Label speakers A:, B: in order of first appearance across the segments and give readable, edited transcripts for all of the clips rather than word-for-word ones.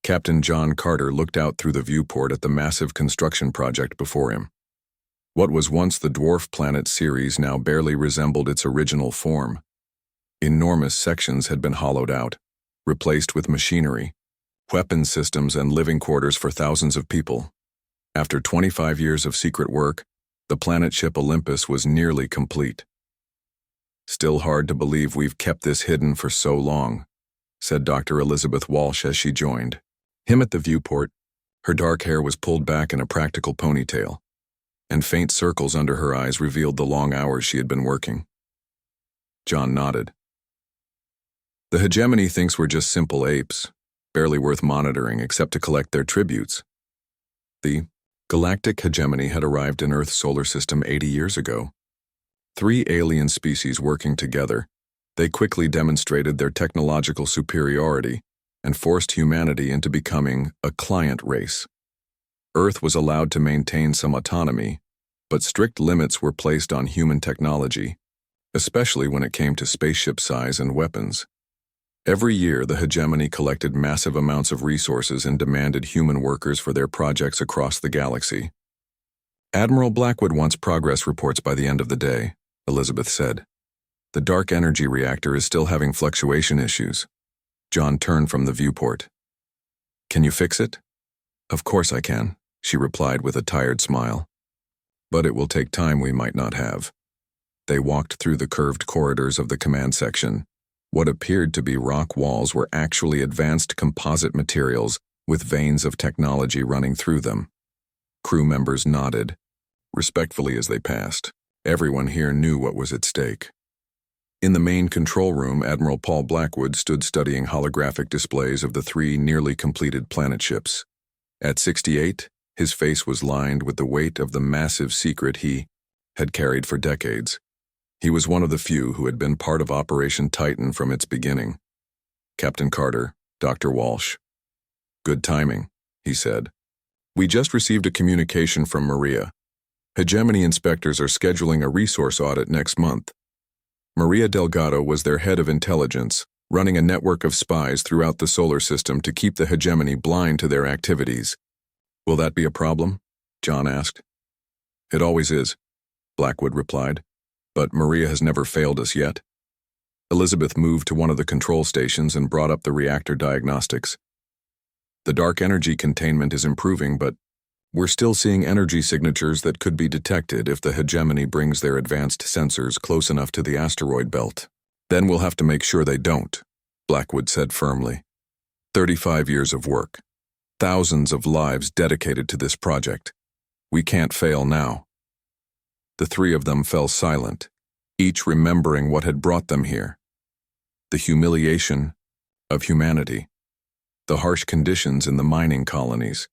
A: Captain John Carter looked out through the viewport at the massive construction project before him. What was once the dwarf planet Ceres now barely resembled its original form. Enormous sections had been hollowed out, replaced with machinery, weapon systems, and living quarters for thousands of people. After 25 years of secret work, the planet ship Olympus was nearly complete. "Still hard to believe we've kept this hidden for so long," said Dr. Elizabeth Walsh as she joined him at the viewport. Her dark hair was pulled back in a practical ponytail, and faint circles under her eyes revealed the long hours she had been working. John nodded. "The hegemony thinks we're just simple apes, barely worth monitoring except to collect their tributes." The Galactic hegemony had arrived in Earth's solar system 80 years ago. 3 alien species working together, they quickly demonstrated their technological superiority and forced humanity into becoming a client race. Earth was allowed to maintain some autonomy, but strict limits were placed on human technology, especially when it came to spaceship size and weapons. Every year, the hegemony collected massive amounts of resources and demanded human workers for their projects across the galaxy. "Admiral Blackwood wants progress reports by the end of the day," Elizabeth said. "The dark energy reactor is still having fluctuation issues." John turned from the viewport. "Can you fix it?" "Of course I can," she replied with a tired smile. "But it will take time we might not have." They walked through the curved corridors of the command section. What appeared to be rock walls were actually advanced composite materials with veins of technology running through them. Crew members nodded, respectfully as they passed. Everyone here knew what was at stake. In the main control room, Admiral Paul Blackwood stood studying holographic displays of the 3 nearly completed planet ships. At 68, his face was lined with the weight of the massive secret he had carried for decades. He was one of the few who had been part of Operation Titan from its beginning. "Captain Carter, Dr. Walsh." "Good timing," he said. "We just received a communication from Maria. Hegemony inspectors are scheduling a resource audit next month. Maria Delgado was their head of intelligence, running a network of spies throughout the solar system to keep the hegemony blind to their activities." "Will that be a problem?" John asked. "It always is," Blackwood replied. "But Maria has never failed us yet." Elizabeth moved to one of the control stations and brought up the reactor diagnostics. "The dark energy containment is improving, but we're still seeing energy signatures that could be detected if the hegemony brings their advanced sensors close enough to the asteroid belt. Then we'll have to make sure they don't," Blackwood said firmly. 35 years of work. Thousands of lives dedicated to this project. We can't fail now." The 3 of them fell silent, each remembering what had brought them here. The humiliation of humanity, the harsh conditions in the mining colonies,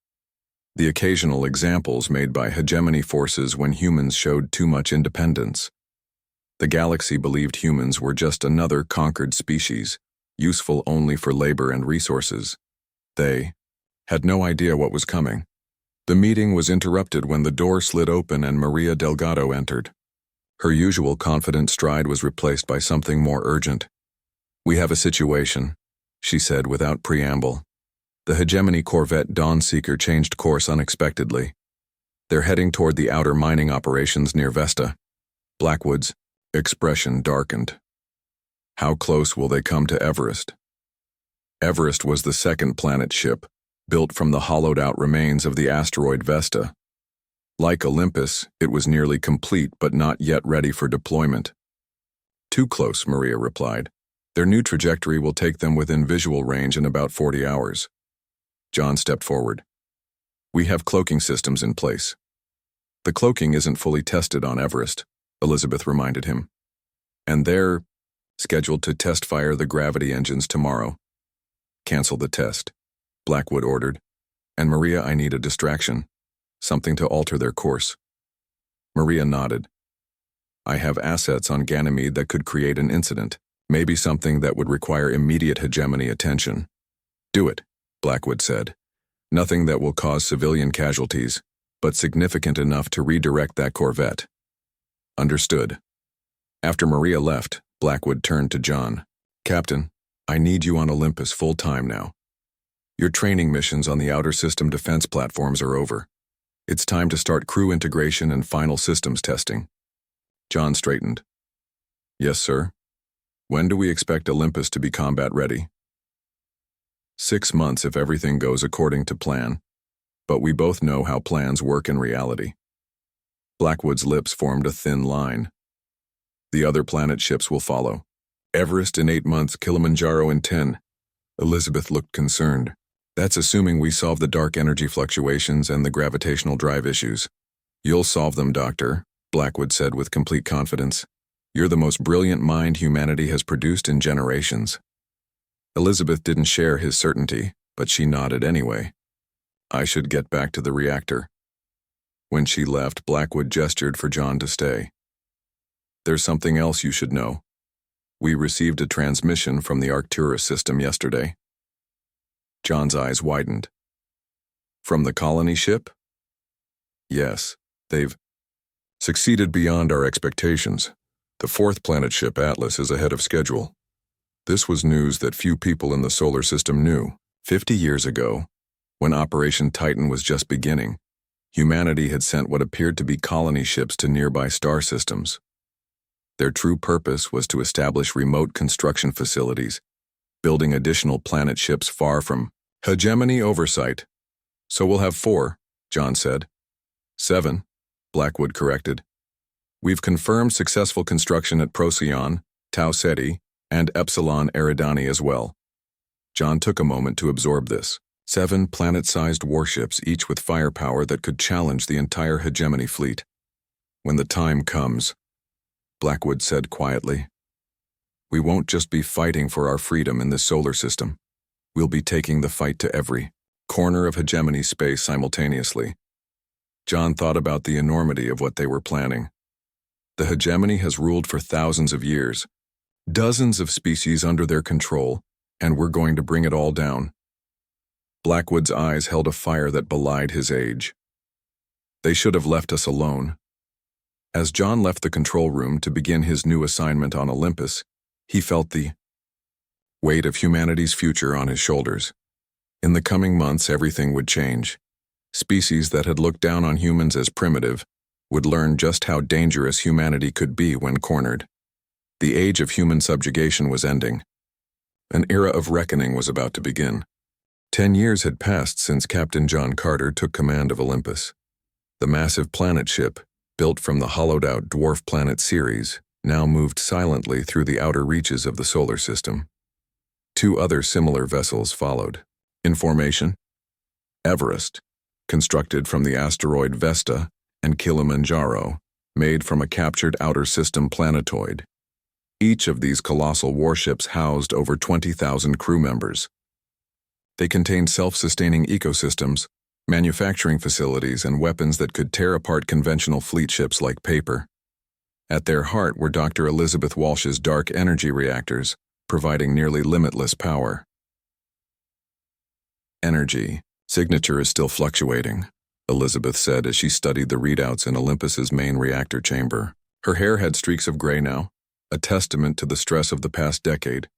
A: the occasional examples made by hegemony forces when humans showed too much independence. The galaxy believed humans were just another conquered species, useful only for labor and resources. They had no idea what was coming. The meeting was interrupted when the door slid open and Maria Delgado entered. Her usual confident stride was replaced by something more urgent. "We have a situation," she said without preamble. The hegemony corvette Dawnseeker changed course unexpectedly. "They're heading toward the outer mining operations near Vesta." Blackwood's expression darkened. "How close will they come to Everest?" Everest was the second planet ship, built from the hollowed-out remains of the asteroid Vesta. Like Olympus, it was nearly complete but not yet ready for deployment. "Too close," Maria replied. "Their new trajectory will take them within visual range in about 40 hours. John stepped forward. "We have cloaking systems in place." "The cloaking isn't fully tested on Everest," Elizabeth reminded him. "And they're scheduled to test-fire the gravity engines tomorrow." "Cancel the test," Blackwood ordered. "And Maria, I need a distraction. Something to alter their course." Maria nodded. "I have assets on Ganymede that could create an incident, maybe something that would require immediate hegemony attention." "Do it," Blackwood said. "Nothing that will cause civilian casualties, but significant enough to redirect that corvette." "Understood." After Maria left, Blackwood turned to John. "Captain, I need you on Olympus full-time now. Your training missions on the outer system defense platforms are over. It's time to start crew integration and final systems testing. John straightened. Yes, sir. When do we expect Olympus to be combat ready? 6 months if everything goes according to plan. But we both know how plans work in reality. Blackwood's lips formed a thin line. The other planet ships will follow. Everest in 8 months, Kilimanjaro in 10. Elizabeth looked concerned. That's assuming we solve the dark energy fluctuations and the gravitational drive issues. You'll solve them, Doctor, Blackwood said with complete confidence. You're the most brilliant mind humanity has produced in generations. Elizabeth didn't share his certainty, but she nodded anyway. I should get back to the reactor. When she left, Blackwood gestured for John to stay. There's something else you should know. We received a transmission from the Arcturus system yesterday. John's eyes widened. From the colony ship? Yes, they've succeeded beyond our expectations. The 4th planet ship, Atlas, is ahead of schedule. This was news that few people in the solar system knew. 50 years ago, when Operation Titan was just beginning, humanity had sent what appeared to be colony ships to nearby star systems. Their true purpose was to establish remote construction facilities, building additional planet ships far from hegemony oversight. So we'll have 4, John said. 7, Blackwood corrected. We've confirmed successful construction at Procyon, Tau Ceti, and Epsilon Eridani as well. John took a moment to absorb this. 7 planet-sized warships, each with firepower that could challenge the entire hegemony fleet. When the time comes, Blackwood said quietly, we won't just be fighting for our freedom in this solar system. We'll be taking the fight to every corner of hegemony space simultaneously. John thought about the enormity of what they were planning. The hegemony has ruled for thousands of years, dozens of species under their control, and we're going to bring it all down. Blackwood's eyes held a fire that belied his age. They should have left us alone. As John left the control room to begin his new assignment on Olympus, he felt the weight of humanity's future on his shoulders. In the coming months, everything would change. Species that had looked down on humans as primitive would learn just how dangerous humanity could be when cornered. The age of human subjugation was ending. An era of reckoning was about to begin. 10 years had passed since Captain John Carter took command of Olympus. The massive planet ship, built from the hollowed-out dwarf planet Ceres, now moved silently through the outer reaches of the solar system. 2 other similar vessels followed. In formation, Everest, constructed from the asteroid Vesta, and Kilimanjaro, made from a captured outer system planetoid. Each of these colossal warships housed over 20,000 crew members. They contained self-sustaining ecosystems, manufacturing facilities, and weapons that could tear apart conventional fleet ships like paper. At their heart were Dr. Elizabeth Walsh's dark energy reactors, providing nearly limitless power. Energy signature is still fluctuating, Elizabeth said as she studied the readouts in Olympus's main reactor chamber. Her hair had streaks of gray now, a testament to the stress of the past decade.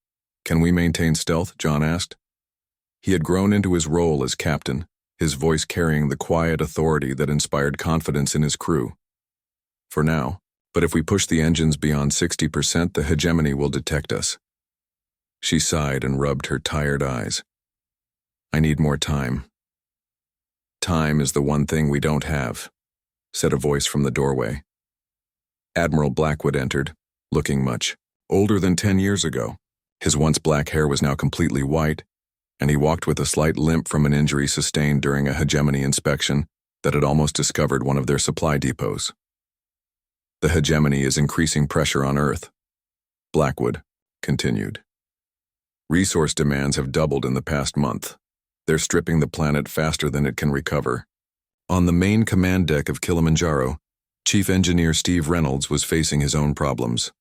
A: Can we maintain stealth? John asked. He had grown into his role as captain, his voice carrying the quiet authority that inspired confidence in his crew. For now, but if we push the engines beyond 60%, the hegemony will detect us. She sighed and rubbed her tired eyes. I need more time. Time is the one thing we don't have, said a voice from the doorway. Admiral Blackwood entered, looking much older than 10 years ago. His once black hair was now completely white, and he walked with a slight limp from an injury sustained during a hegemony inspection that had almost discovered one of their supply depots. The hegemony is increasing pressure on Earth, Blackwood continued. Resource demands have doubled in the past month. They're stripping the planet faster than it can recover. On the main command deck of Kilimanjaro, Chief Engineer Steve Reynolds was facing his own problems.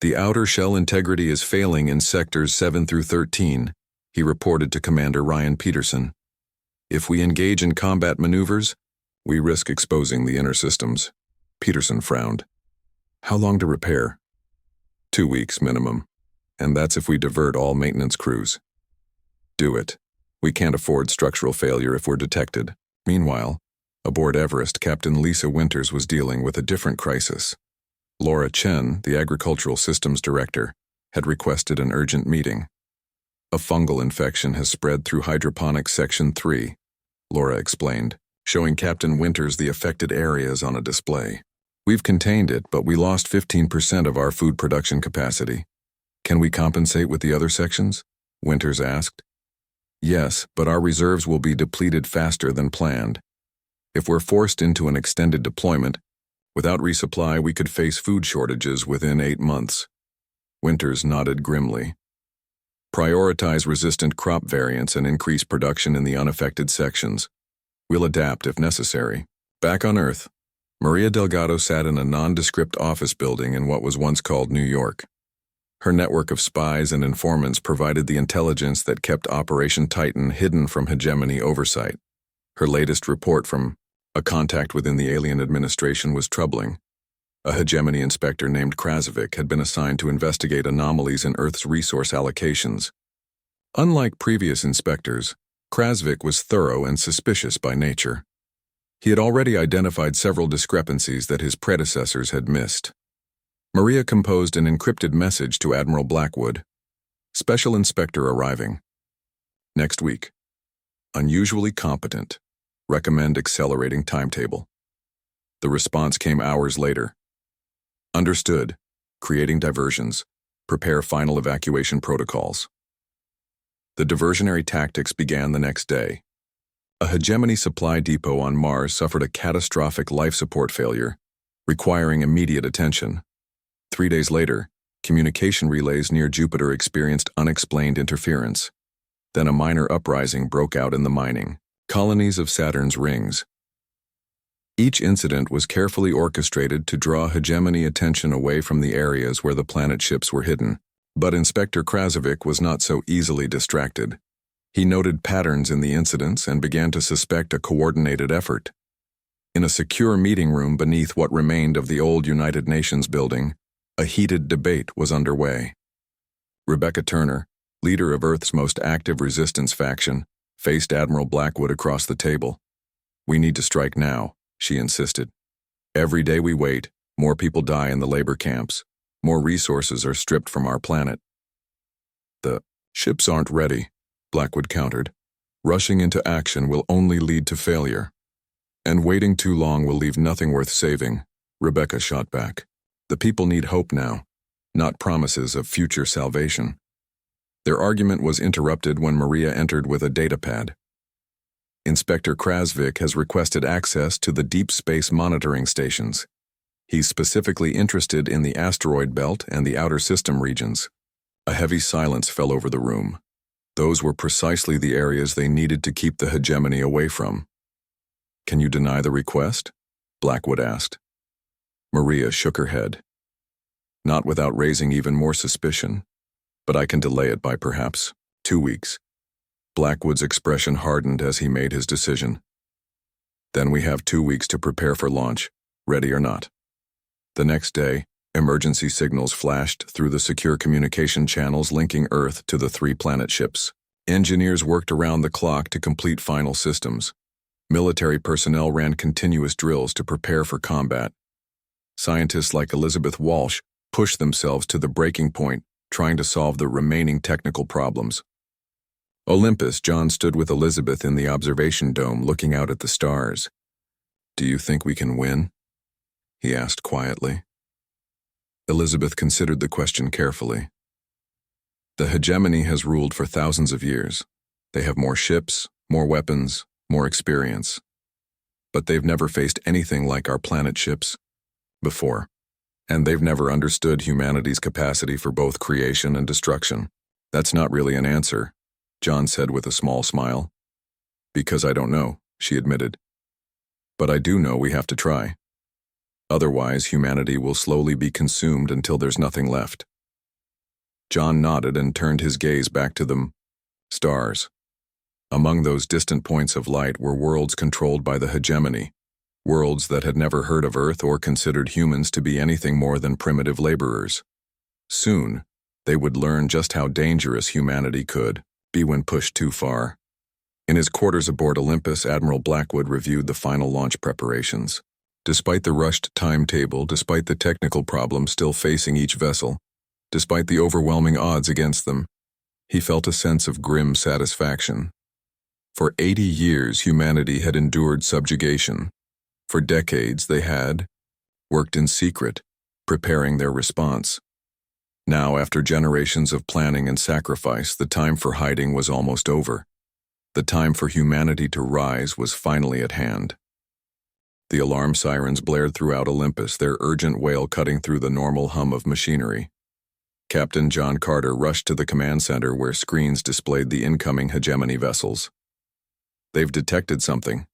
A: The outer shell integrity is failing in sectors 7 through 13, he reported to Commander Ryan Peterson. If we engage in combat maneuvers, we risk exposing the inner systems. Peterson frowned. How long to repair? 2 weeks minimum, and that's if we divert all maintenance crews. Do it. We can't afford structural failure if we're detected. Meanwhile, aboard Everest, Captain Lisa Winters was dealing with a different crisis. Laura Chen, the Agricultural Systems Director, had requested an urgent meeting. A fungal infection has spread through Hydroponics Section 3, Laura explained, showing Captain Winters the affected areas on a display. We've contained it, but we lost 15% of our food production capacity. Can we compensate with the other sections? Winters asked. Yes, but our reserves will be depleted faster than planned. If we're forced into an extended deployment, without resupply, we could face food shortages within 8 months. Winters nodded grimly. Prioritize resistant crop variants and increase production in the unaffected sections. We'll adapt if necessary. Back on Earth, Maria Delgado sat in a nondescript office building in what was once called New York. Her network of spies and informants provided the intelligence that kept Operation Titan hidden from hegemony oversight. Her latest report from a contact within the alien administration was troubling. A hegemony inspector named Krasovic had been assigned to investigate anomalies in Earth's resource allocations. Unlike previous inspectors, Krasovic was thorough and suspicious by nature. He had already identified several discrepancies that his predecessors had missed. Maria composed an encrypted message to Admiral Blackwood. Special Inspector arriving. Next week. Unusually competent. Recommend accelerating timetable. The response came hours later. Understood. Creating diversions. Prepare final evacuation protocols. The diversionary tactics began the next day. A hegemony supply depot on Mars suffered a catastrophic life support failure, requiring immediate attention. 3 days later, communication relays near Jupiter experienced unexplained interference. Then a minor uprising broke out in the mining colonies of Saturn's rings. Each incident was carefully orchestrated to draw hegemony attention away from the areas where the planet ships were hidden. But Inspector Krasovic was not so easily distracted. He noted patterns in the incidents and began to suspect a coordinated effort. In a secure meeting room beneath what remained of the old United Nations building, a heated debate was underway. Rebecca Turner, leader of Earth's most active resistance faction, faced Admiral Blackwood across the table. We need to strike now, she insisted. Every day we wait, more people die in the labor camps. More resources are stripped from our planet. The ships aren't ready, Blackwood countered. Rushing into action will only lead to failure. And waiting too long will leave nothing worth saving, Rebecca shot back. The people need hope now, not promises of future salvation. Their argument was interrupted when Maria entered with a datapad. Inspector Krasovic has requested access to the deep space monitoring stations. He's specifically interested in the asteroid belt and the outer system regions. A heavy silence fell over the room. Those were precisely the areas they needed to keep the hegemony away from. Can you deny the request? Blackwood asked. Maria shook her head. Not without raising even more suspicion, but I can delay it by perhaps 2 weeks. Blackwood's expression hardened as he made his decision. Then we have 2 weeks to prepare for launch, ready or not. The next day, emergency signals flashed through the secure communication channels linking Earth to the 3 planet ships. Engineers worked around the clock to complete final systems. Military personnel ran continuous drills to prepare for combat. Scientists like Elizabeth Walsh pushed themselves to the breaking point, trying to solve the remaining technical problems. Olympus, John stood with Elizabeth in the observation dome looking out at the stars. Do you think we can win? He asked quietly. Elizabeth considered the question carefully. The hegemony has ruled for thousands of years. They have more ships, more weapons, more experience. But they've never faced anything like our planet ships before. And they've never understood humanity's capacity for both creation and destruction. That's not really an answer, John said with a small smile. Because I don't know, she admitted. But I do know we have to try. Otherwise, humanity will slowly be consumed until there's nothing left. John nodded and turned his gaze back to the stars. Among those distant points of light were worlds controlled by the hegemony, worlds that had never heard of Earth or considered humans to be anything more than primitive laborers. Soon, they would learn just how dangerous humanity could be when pushed too far. In his quarters aboard Olympus, Admiral Blackwood reviewed the final launch preparations. Despite the rushed timetable, despite the technical problems still facing each vessel, despite the overwhelming odds against them, he felt a sense of grim satisfaction. For 80 years, humanity had endured subjugation. For decades, they had worked in secret, preparing their response. Now, after generations of planning and sacrifice, the time for hiding was almost over. The time for humanity to rise was finally at hand. The alarm sirens blared throughout Olympus, their urgent wail cutting through the normal hum of machinery. Captain John Carter rushed to the command center where screens displayed the incoming hegemony vessels. "They've detected something,"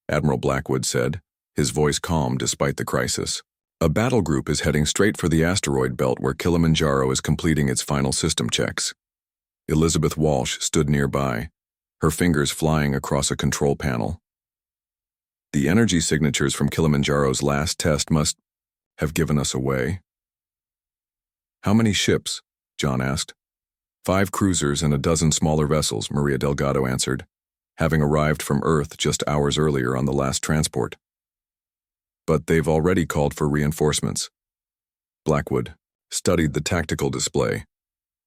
A: Admiral Blackwood said, his voice calm despite the crisis. "A battle group is heading straight for the asteroid belt where Kilimanjaro is completing its final system checks." Elizabeth Walsh stood nearby, her fingers flying across a control panel. "The energy signatures from Kilimanjaro's last test must have given us away." "How many ships?" John asked. 5 cruisers and a dozen smaller vessels," Maria Delgado answered, having arrived from Earth just hours earlier on the last transport. "But they've already called for reinforcements." Blackwood studied the tactical display.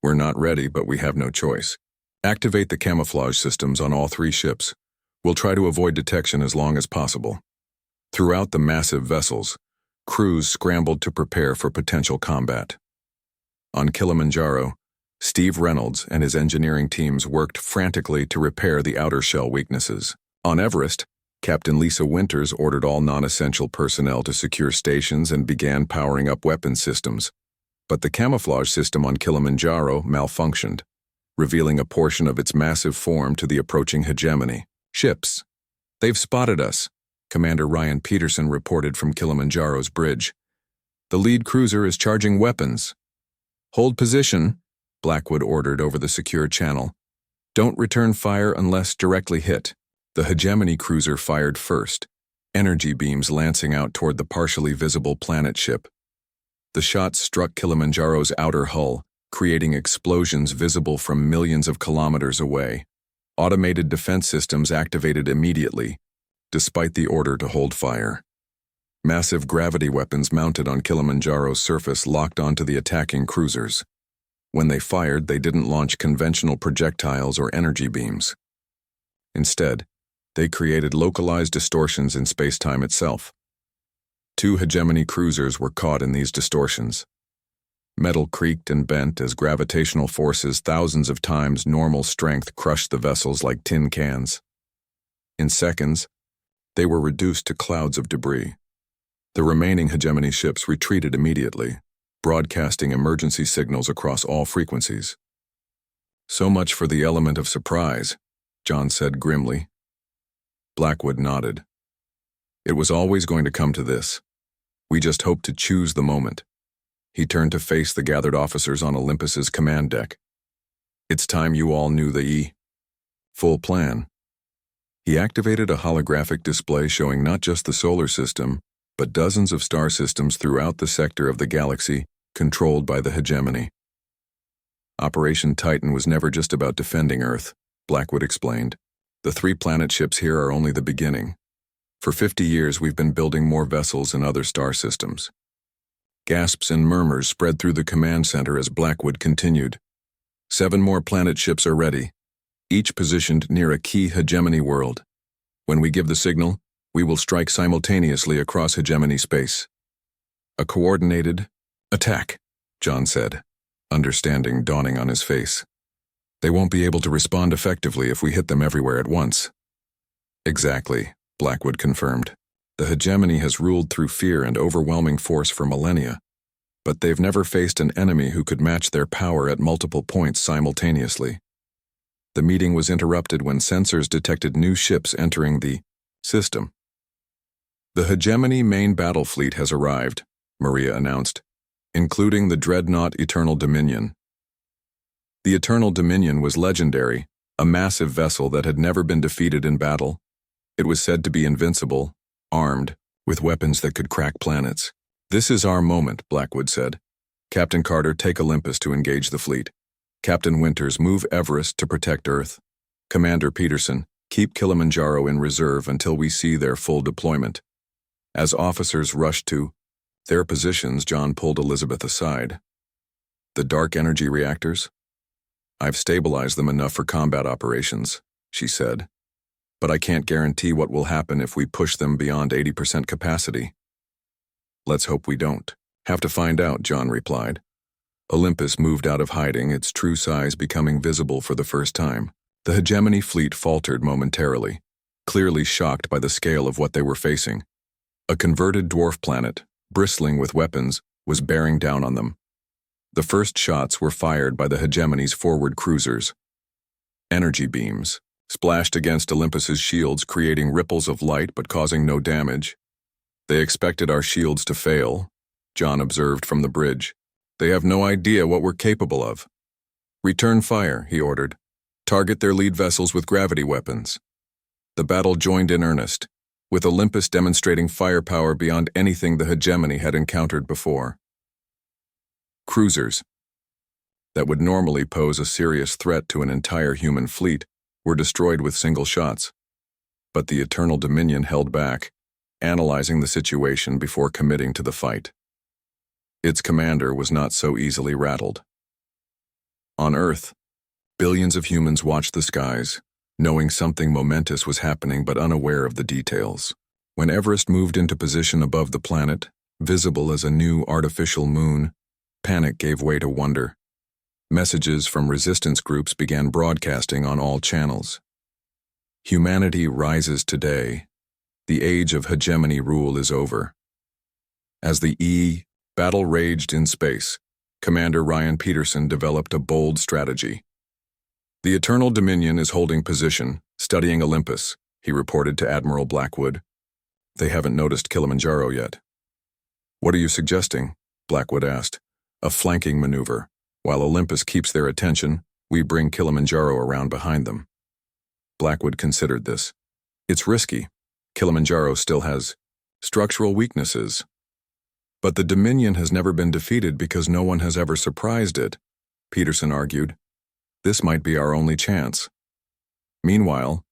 A: "We're not ready, but we have no choice. Activate the camouflage systems on all 3 ships. We'll try to avoid detection as long as possible." Throughout the massive vessels, crews scrambled to prepare for potential combat. On Kilimanjaro, Steve Reynolds and his engineering teams worked frantically to repair the outer shell weaknesses. On Everest, Captain Lisa Winters ordered all non-essential personnel to secure stations and began powering up weapon systems. But the camouflage system on Kilimanjaro malfunctioned, revealing a portion of its massive form to the approaching hegemony. "Ships. They've spotted us," Commander Ryan Peterson reported from Kilimanjaro's bridge. "The lead cruiser is charging weapons." "Hold position," Blackwood ordered over the secure channel. "Don't return fire unless directly hit." The hegemony cruiser fired first, energy beams lancing out toward the partially visible planet ship. The shots struck Kilimanjaro's outer hull, creating explosions visible from millions of kilometers away. Automated defense systems activated immediately, despite the order to hold fire. Massive gravity weapons mounted on Kilimanjaro's surface locked onto the attacking cruisers. When they fired, they didn't launch conventional projectiles or energy beams. Instead, they created localized distortions in space-time itself. 2 hegemony cruisers were caught in these distortions. Metal creaked and bent as gravitational forces thousands of times normal strength crushed the vessels like tin cans. In seconds, they were reduced to clouds of debris. The remaining hegemony ships retreated immediately, broadcasting emergency signals across all frequencies. "So much for the element of surprise," John said grimly. Blackwood nodded. "It was always going to come to this. We just hoped to choose the moment." He turned to face the gathered officers on Olympus's command deck. "It's time you all knew the full plan." He activated a holographic display showing not just the solar system, but dozens of star systems throughout the sector of the galaxy controlled by the hegemony. "Operation Titan was never just about defending Earth," Blackwood explained. "The 3 planet ships here are only the beginning. For 50 years we've been building more vessels and other star systems." Gasps and murmurs spread through the command center as Blackwood continued. 7 more planet ships are ready, each positioned near a key hegemony world. When we give the signal, we will strike simultaneously across hegemony space. "A coordinated attack," John said, understanding dawning on his face. "They won't be able to respond effectively if we hit them everywhere at once." "Exactly," Blackwood confirmed. "The hegemony has ruled through fear and overwhelming force for millennia, but they've never faced an enemy who could match their power at multiple points simultaneously." The meeting was interrupted when sensors detected new ships entering the system. "The hegemony main battle fleet has arrived," Maria announced, "including the dreadnought Eternal Dominion." The Eternal Dominion was legendary, a massive vessel that had never been defeated in battle. It was said to be invincible, armed, with weapons that could crack planets. "This is our moment," Blackwood said. "Captain Carter, take Olympus to engage the fleet. Captain Winters, move Everest to protect Earth. Commander Peterson, Keep Kilimanjaro in reserve until we see their full deployment. As officers rushed to their positions, John pulled Elizabeth aside. The dark energy reactors? I've stabilized them enough for combat operations, she said. But I can't guarantee what will happen if we push them beyond 80% capacity. Let's hope we don't. Have to find out, John replied. Olympus moved out of hiding, its true size becoming visible for the first time. The hegemony fleet faltered momentarily, clearly shocked by the scale of what they were facing. A converted dwarf planet, bristling with weapons, was bearing down on them. The first shots were fired by the hegemony's forward cruisers. Energy beams splashed against Olympus's shields, creating ripples of light but causing no damage. They expected our shields to fail, John observed from the bridge. They have no idea what we're capable of. Return fire, he ordered. Target their lead vessels with gravity weapons. The battle joined in earnest, with Olympus demonstrating firepower beyond anything the hegemony had encountered before. Cruisers, that would normally pose a serious threat to an entire human fleet, were destroyed with single shots. But the Eternal Dominion held back, analyzing the situation before committing to the fight. Its commander was not so easily rattled. On Earth, billions of humans watched the skies, knowing something momentous was happening but unaware of the details. When Everest moved into position above the planet, visible as a new artificial moon, panic gave way to wonder. Messages from resistance groups began broadcasting on all channels. Humanity rises today. The age of hegemony rule is over. As the battle raged in space, Commander Ryan Peterson developed a bold strategy. The Eternal Dominion is holding position, studying Olympus, he reported to Admiral Blackwood. They haven't noticed Kilimanjaro yet. What are you suggesting? Blackwood asked. A flanking maneuver. While Olympus keeps their attention, we bring Kilimanjaro around behind them. Blackwood considered this. It's risky. Kilimanjaro still has structural weaknesses. But the Dominion has never been defeated because no one has ever surprised it, Peterson argued. This might be our only chance. Meanwhile,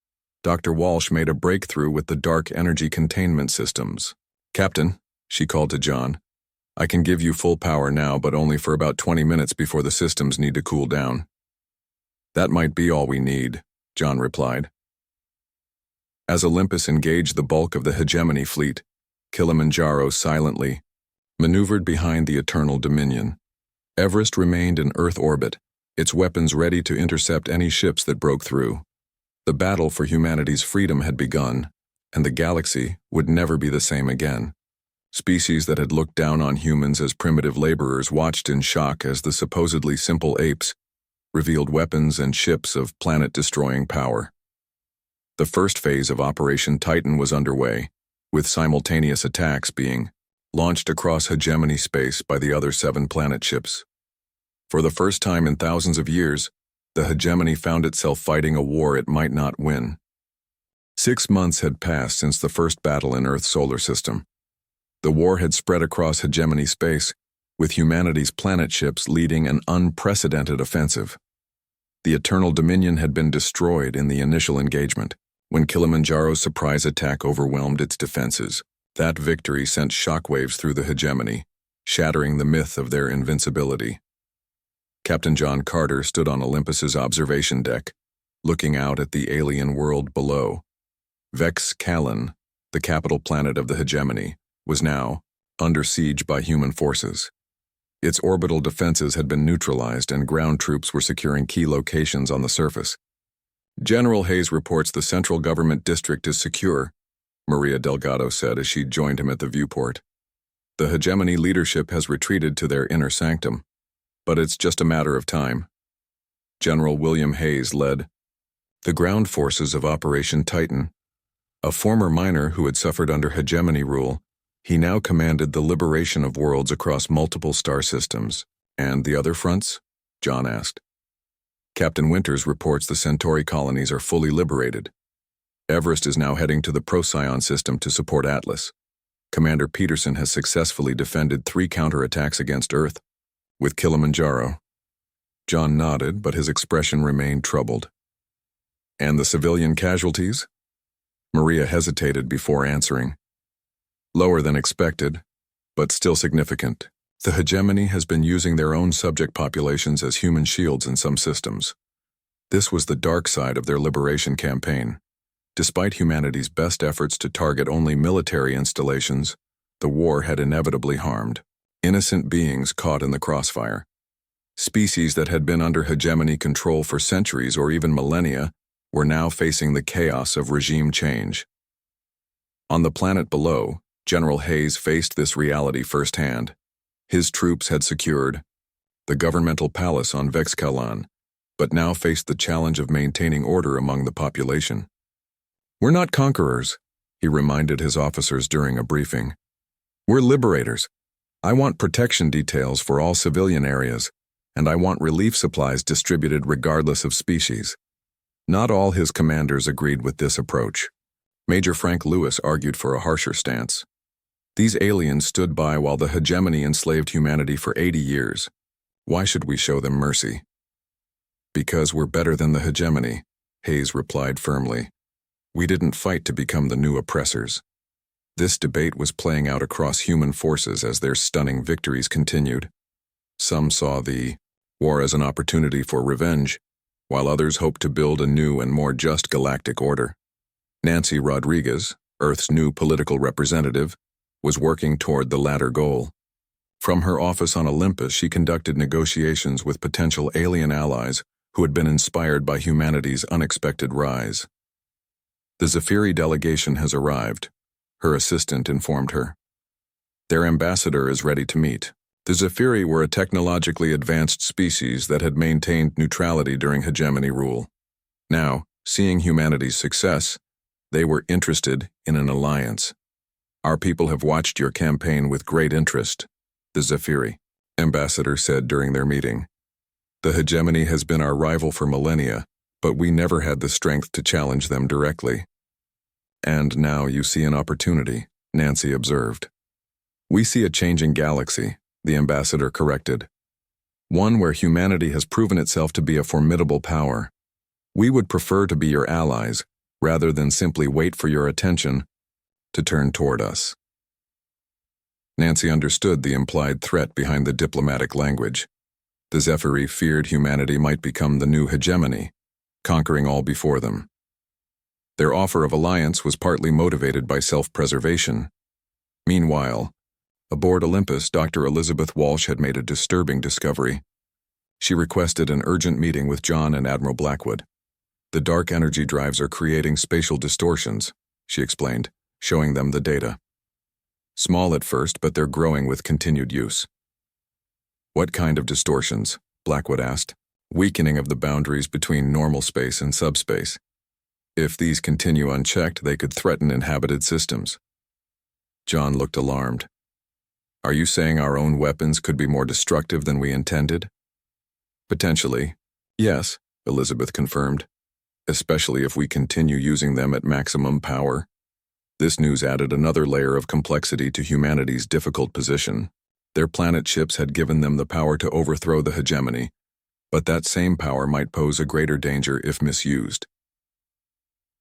A: Dr. Walsh made a breakthrough with the dark energy containment systems. Captain, she called to John, I can give you full power now, but only for about 20 minutes before the systems need to cool down. That might be all we need, John replied. As Olympus engaged the bulk of the hegemony fleet, Kilimanjaro silently maneuvered behind the Eternal Dominion. Everest remained in Earth orbit, its weapons ready to intercept any ships that broke through. The battle for humanity's freedom had begun, and the galaxy would never be the same again. Species that had looked down on humans as primitive laborers watched in shock as the supposedly simple apes revealed weapons and ships of planet-destroying power. The first phase of Operation Titan was underway, with simultaneous attacks being launched across hegemony space by the other 7 planet ships. For the first time in thousands of years, the hegemony found itself fighting a war it might not win. 6 months had passed since the first battle in Earth's solar system. The war had spread across hegemony space, with humanity's planet ships leading an unprecedented offensive. The Eternal Dominion had been destroyed in the initial engagement, when Kilimanjaro's surprise attack overwhelmed its defenses. That victory sent shockwaves through the hegemony, shattering the myth of their invincibility. Captain John Carter stood on Olympus's observation deck, looking out at the alien world below. Vex Callan, the capital planet of the hegemony, was now under siege by human forces. Its orbital defenses had been neutralized and ground troops were securing key locations on the surface. General Hayes reports the central government district is secure, Maria Delgado said as she joined him at the viewport. The hegemony leadership has retreated to their inner sanctum, but it's just a matter of time. General William Hayes led the ground forces of Operation Titan. A former miner who had suffered under hegemony rule, he now commanded the liberation of worlds across multiple star systems. And the other fronts? John asked. Captain Winters reports the Centauri colonies are fully liberated. Everest is now heading to the Procyon system to support Atlas. Commander Peterson has successfully defended 3 counterattacks against Earth, with Kilimanjaro. John nodded, but his expression remained troubled. And the civilian casualties? Maria hesitated before answering. Lower than expected, but still significant. The hegemony has been using their own subject populations as human shields in some systems. This was the dark side of their liberation campaign. Despite humanity's best efforts to target only military installations, the war had inevitably harmed innocent beings caught in the crossfire. Species that had been under hegemony control for centuries or even millennia were now facing the chaos of regime change. On the planet below, General Hayes faced this reality firsthand. His troops had secured the governmental palace on Vexcalan, but now faced the challenge of maintaining order among the population. "We're not conquerors," he reminded his officers during a briefing. "We're liberators. I want protection details for all civilian areas, and I want relief supplies distributed regardless of species." Not all his commanders agreed with this approach. Major Frank Lewis argued for a harsher stance. These aliens stood by while the hegemony enslaved humanity for 80 years. Why should we show them mercy? "Because we're better than the hegemony," Hayes replied firmly. "We didn't fight to become the new oppressors." This debate was playing out across human forces as their stunning victories continued. Some saw the war as an opportunity for revenge, while others hoped to build a new and more just galactic order. Nancy Rodriguez, Earth's new political representative, was working toward the latter goal. From her office on Olympus, she conducted negotiations with potential alien allies who had been inspired by humanity's unexpected rise. "The Zephyri delegation has arrived," her assistant informed her. "Their ambassador is ready to meet." The Zephyri were a technologically advanced species that had maintained neutrality during hegemony rule. Now, seeing humanity's success, they were interested in an alliance. "Our people have watched your campaign with great interest," the Zephyri ambassador said during their meeting. "The hegemony has been our rival for millennia, but we never had the strength to challenge them directly." "And now you see an opportunity," Nancy observed. "We see a changing galaxy," the ambassador corrected. "One where humanity has proven itself to be a formidable power. We would prefer to be your allies, rather than simply wait for your attention to turn toward us." Nancy understood the implied threat behind the diplomatic language. The Zephyri feared humanity might become the new hegemony, conquering all before them. Their offer of alliance was partly motivated by self-preservation. Meanwhile, aboard Olympus, Dr. Elizabeth Walsh had made a disturbing discovery. She requested an urgent meeting with John and Admiral Blackwood. "The dark energy drives are creating spatial distortions," she explained, showing them the data. "Small at first, but they're growing with continued use." "What kind of distortions?" Blackwood asked. "Weakening of the boundaries between normal space and subspace. If these continue unchecked, they could threaten inhabited systems." John looked alarmed. "Are you saying our own weapons could be more destructive than we intended?" "Potentially, yes," Elizabeth confirmed, "especially if we continue using them at maximum power." This news added another layer of complexity to humanity's difficult position. Their planet ships had given them the power to overthrow the hegemony, but that same power might pose a greater danger if misused.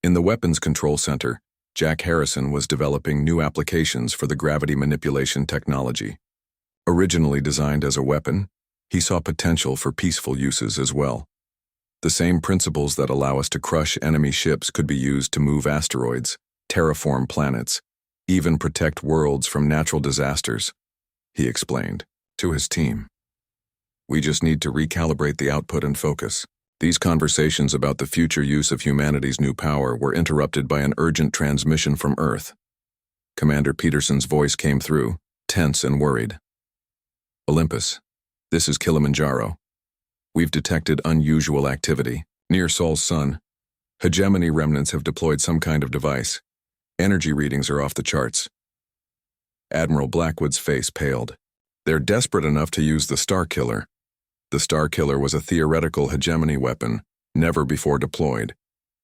A: In the Weapons Control Center, Jack Harrison was developing new applications for the gravity manipulation technology. Originally designed as a weapon, he saw potential for peaceful uses as well. The same principles that allow us to crush enemy ships could be used to move asteroids, terraform planets, even protect worlds from natural disasters, he explained to his team. "We just need to recalibrate the output and focus." These conversations about the future use of humanity's new power were interrupted by an urgent transmission from Earth. Commander Peterson's voice came through, tense and worried. "Olympus, this is Kilimanjaro. We've detected unusual activity near Sol's sun. Hegemony remnants have deployed some kind of device. Energy readings are off the charts." Admiral Blackwood's face paled. "They're desperate enough to use the Star Killer." The Star Killer was a theoretical hegemony weapon, never before deployed.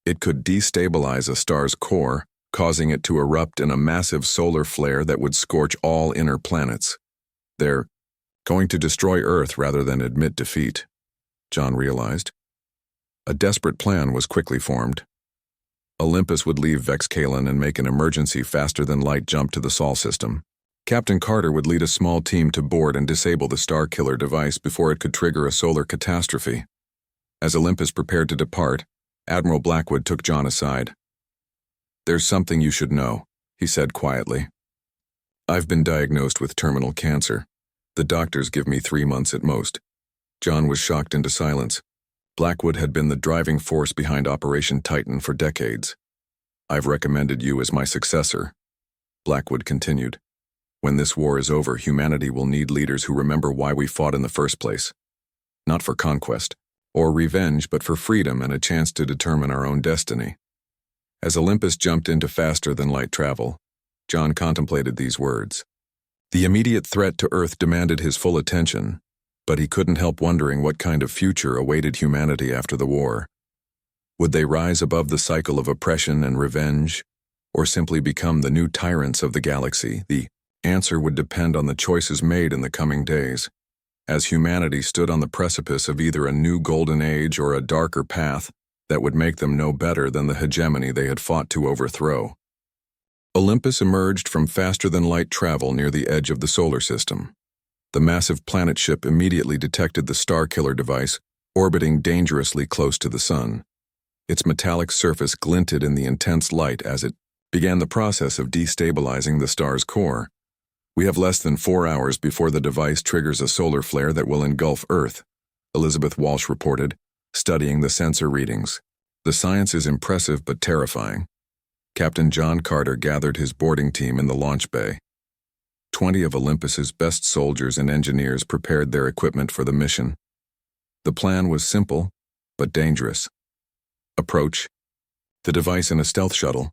A: It could destabilize a star's core, causing it to erupt in a massive solar flare that would scorch all inner planets. "They're going to destroy Earth rather than admit defeat," John realized. A desperate plan was quickly formed. Olympus would leave Vexcalen and make an emergency faster-than-light jump to the Sol system. Captain Carter would lead a small team to board and disable the Starkiller device before it could trigger a solar catastrophe. As Olympus prepared to depart, Admiral Blackwood took John aside. "There's something you should know," he said quietly. "I've been diagnosed with terminal cancer. The doctors give me 3 months at most." John was shocked into silence. Blackwood had been the driving force behind Operation Titan for decades. "I've recommended you as my successor," Blackwood continued. "When this war is over, humanity will need leaders who remember why we fought in the first place. Not for conquest or revenge, but for freedom and a chance to determine our own destiny." As Olympus jumped into faster-than-light travel, John contemplated these words. The immediate threat to Earth demanded his full attention, but he couldn't help wondering what kind of future awaited humanity after the war. Would they rise above the cycle of oppression and revenge, or simply become the new tyrants of the galaxy? The answer would depend on the choices made in the coming days, as humanity stood on the precipice of either a new golden age or a darker path that would make them no better than the hegemony they had fought to overthrow. Olympus emerged from faster-than-light travel near the edge of the solar system. The massive planet ship immediately detected the Starkiller device, orbiting dangerously close to the sun. Its metallic surface glinted in the intense light as it began the process of destabilizing the star's core. "We have less than 4 hours before the device triggers a solar flare that will engulf Earth," Elizabeth Walsh reported, studying the sensor readings. "The science is impressive but terrifying." Captain John Carter gathered his boarding team in the launch bay. 20 of Olympus's best soldiers and engineers prepared their equipment for the mission. The plan was simple, but dangerous. Approach the device in a stealth shuttle,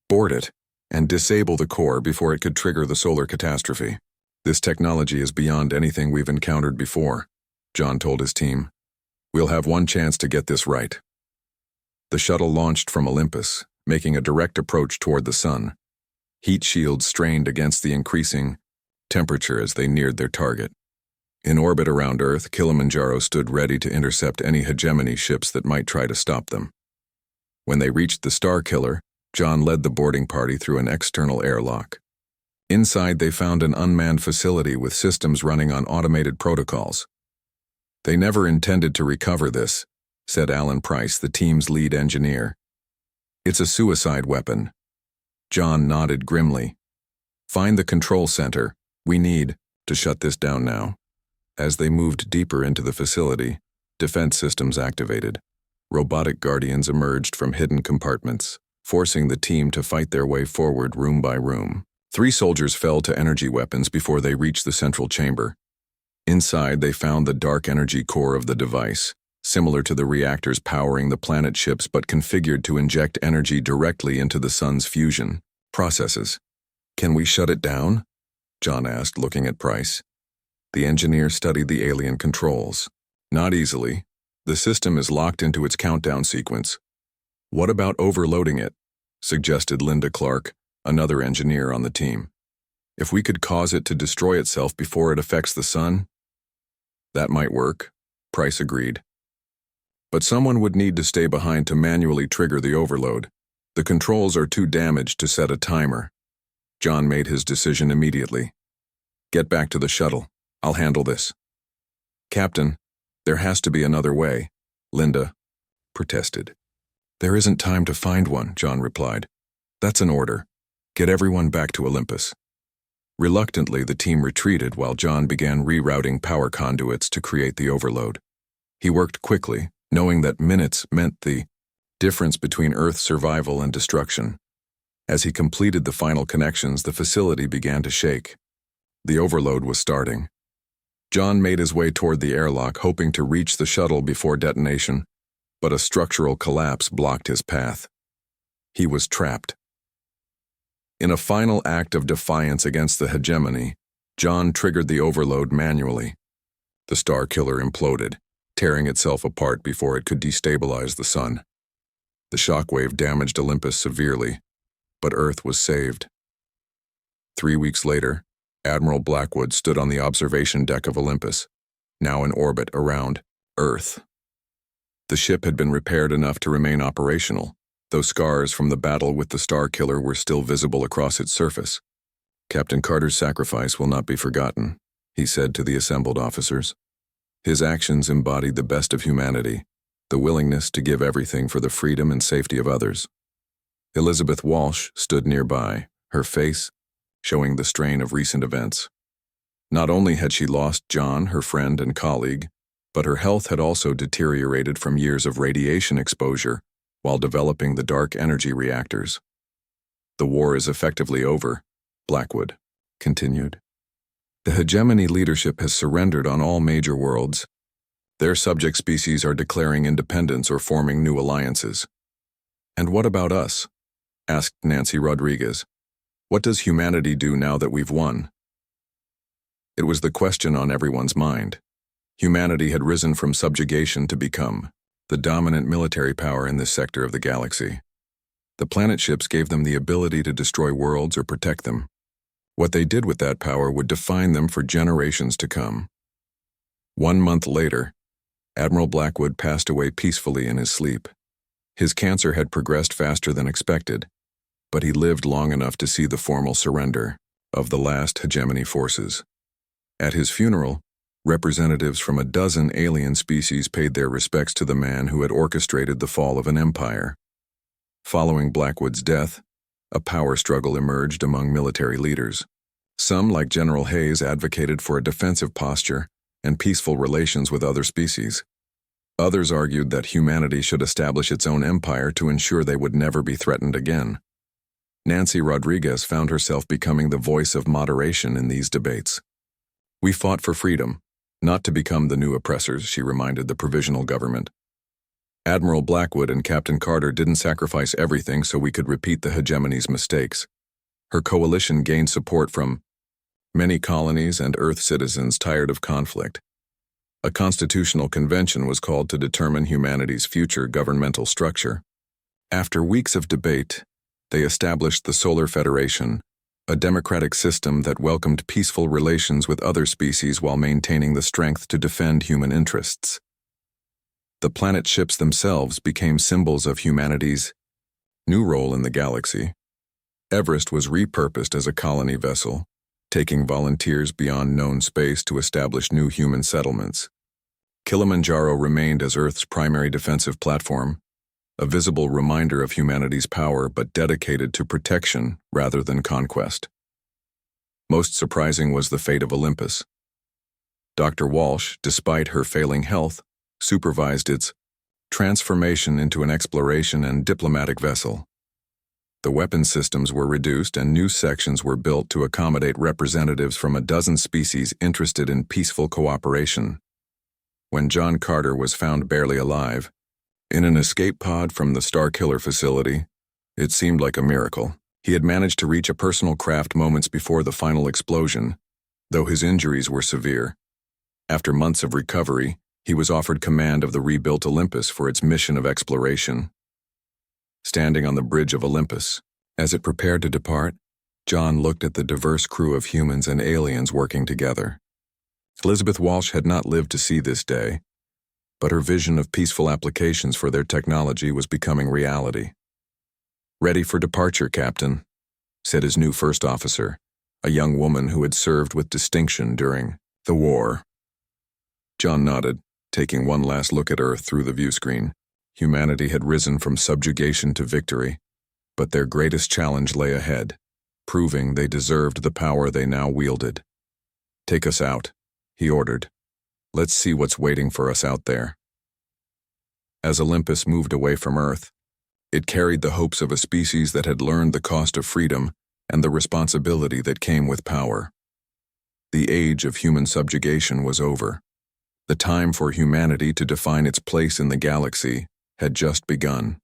A: board it, and disable the core before it could trigger the solar catastrophe. "This technology is beyond anything we've encountered before," John told his team. "We'll have one chance to get this right." The shuttle launched from Olympus, making a direct approach toward the sun. Heat shields strained against the increasing temperature as they neared their target. In orbit around Earth, Kilimanjaro stood ready to intercept any hegemony ships that might try to stop them. When they reached the Starkiller, John led the boarding party through an external airlock. Inside, they found an unmanned facility with systems running on automated protocols. "They never intended to recover this," said Alan Price, the team's lead engineer. "It's a suicide weapon." John nodded grimly. "Find the control center. We need to shut this down now." As they moved deeper into the facility, defense systems activated. Robotic guardians emerged from hidden compartments, forcing the team to fight their way forward room by room. 3 soldiers fell to energy weapons before they reached the central chamber. Inside, they found the dark energy core of the device, similar to the reactors powering the planet ships but configured to inject energy directly into the sun's fusion processes. "Can we shut it down?" John asked, looking at Price. The engineer studied the alien controls. "Not easily. The system is locked into its countdown sequence." "What about overloading it?" suggested Linda Clark, another engineer on the team. "If we could cause it to destroy itself before it affects the sun?" "That might work," Price agreed. "But someone would need to stay behind to manually trigger the overload. The controls are too damaged to set a timer." John made his decision immediately. "Get back to the shuttle. I'll handle this." "Captain, there has to be another way," Linda protested. "There isn't time to find one," John replied. "That's an order. Get everyone back to Olympus." Reluctantly, the team retreated while John began rerouting power conduits to create the overload. He worked quickly, knowing that minutes meant the difference between Earth's survival and destruction. As he completed the final connections, the facility began to shake. The overload was starting. John made his way toward the airlock, hoping to reach the shuttle before detonation, but a structural collapse blocked his path. He was trapped. In a final act of defiance against the hegemony, John triggered the overload manually. The Starkiller imploded, tearing itself apart before it could destabilize the sun. The shockwave damaged Olympus severely, but Earth was saved. 3 weeks later, Admiral Blackwood stood on the observation deck of Olympus, now in orbit around Earth. The ship had been repaired enough to remain operational, though scars from the battle with the Star Killer were still visible across its surface. "Captain Carter's sacrifice will not be forgotten," he said to the assembled officers. His actions embodied the best of humanity, the willingness to give everything for the freedom and safety of others. Elizabeth Walsh stood nearby, her face showing the strain of recent events. Not only had she lost John, her friend and colleague, but her health had also deteriorated from years of radiation exposure while developing the dark energy reactors. "The war is effectively over," Blackwood continued. "The hegemony leadership has surrendered on all major worlds. Their subject species are declaring independence or forming new alliances." "And what about us?" asked Nancy Rodriguez. "What does humanity do now that we've won?" It was the question on everyone's mind. Humanity had risen from subjugation to become the dominant military power in this sector of the galaxy. The planet ships gave them the ability to destroy worlds or protect them. What they did with that power would define them for generations to come. 1 month later, Admiral Blackwood passed away peacefully in his sleep. His cancer had progressed faster than expected, but he lived long enough to see the formal surrender of the last hegemony forces. At his funeral, representatives from a dozen alien species paid their respects to the man who had orchestrated the fall of an empire. Following Blackwood's death, a power struggle emerged among military leaders. Some, like General Hayes, advocated for a defensive posture and peaceful relations with other species. Others argued that humanity should establish its own empire to ensure they would never be threatened again. Nancy Rodriguez found herself becoming the voice of moderation in these debates. "We fought for freedom, not to become the new oppressors," she reminded the provisional government. "Admiral Blackwood and Captain Carter didn't sacrifice everything so we could repeat the hegemony's mistakes." Her coalition gained support from many colonies and Earth citizens tired of conflict. A constitutional convention was called to determine humanity's future governmental structure. After weeks of debate, they established the Solar Federation, a democratic system that welcomed peaceful relations with other species while maintaining the strength to defend human interests. The planet ships themselves became symbols of humanity's new role in the galaxy. Everest was repurposed as a colony vessel, taking volunteers beyond known space to establish new human settlements. Kilimanjaro remained as Earth's primary defensive platform, a visible reminder of humanity's power but dedicated to protection rather than conquest. Most surprising was the fate of Olympus. Dr. Walsh, despite her failing health, supervised its transformation into an exploration and diplomatic vessel. The weapon systems were reduced and new sections were built to accommodate representatives from a dozen species interested in peaceful cooperation. When John Carter was found barely alive, in an escape pod from the Starkiller facility, it seemed like a miracle. He had managed to reach a personal craft moments before the final explosion, though his injuries were severe. After months of recovery, he was offered command of the rebuilt Olympus for its mission of exploration. Standing on the bridge of Olympus, as it prepared to depart, John looked at the diverse crew of humans and aliens working together. Elizabeth Walsh had not lived to see this day, but her vision of peaceful applications for their technology was becoming reality. "Ready for departure, Captain," said his new first officer, a young woman who had served with distinction during the war. John nodded, taking one last look at Earth through the viewscreen. Humanity had risen from subjugation to victory, but their greatest challenge lay ahead, proving they deserved the power they now wielded. "Take us out," he ordered. "Let's see what's waiting for us out there." As Olympus moved away from Earth, it carried the hopes of a species that had learned the cost of freedom and the responsibility that came with power. The age of human subjugation was over. The time for humanity to define its place in the galaxy had just begun.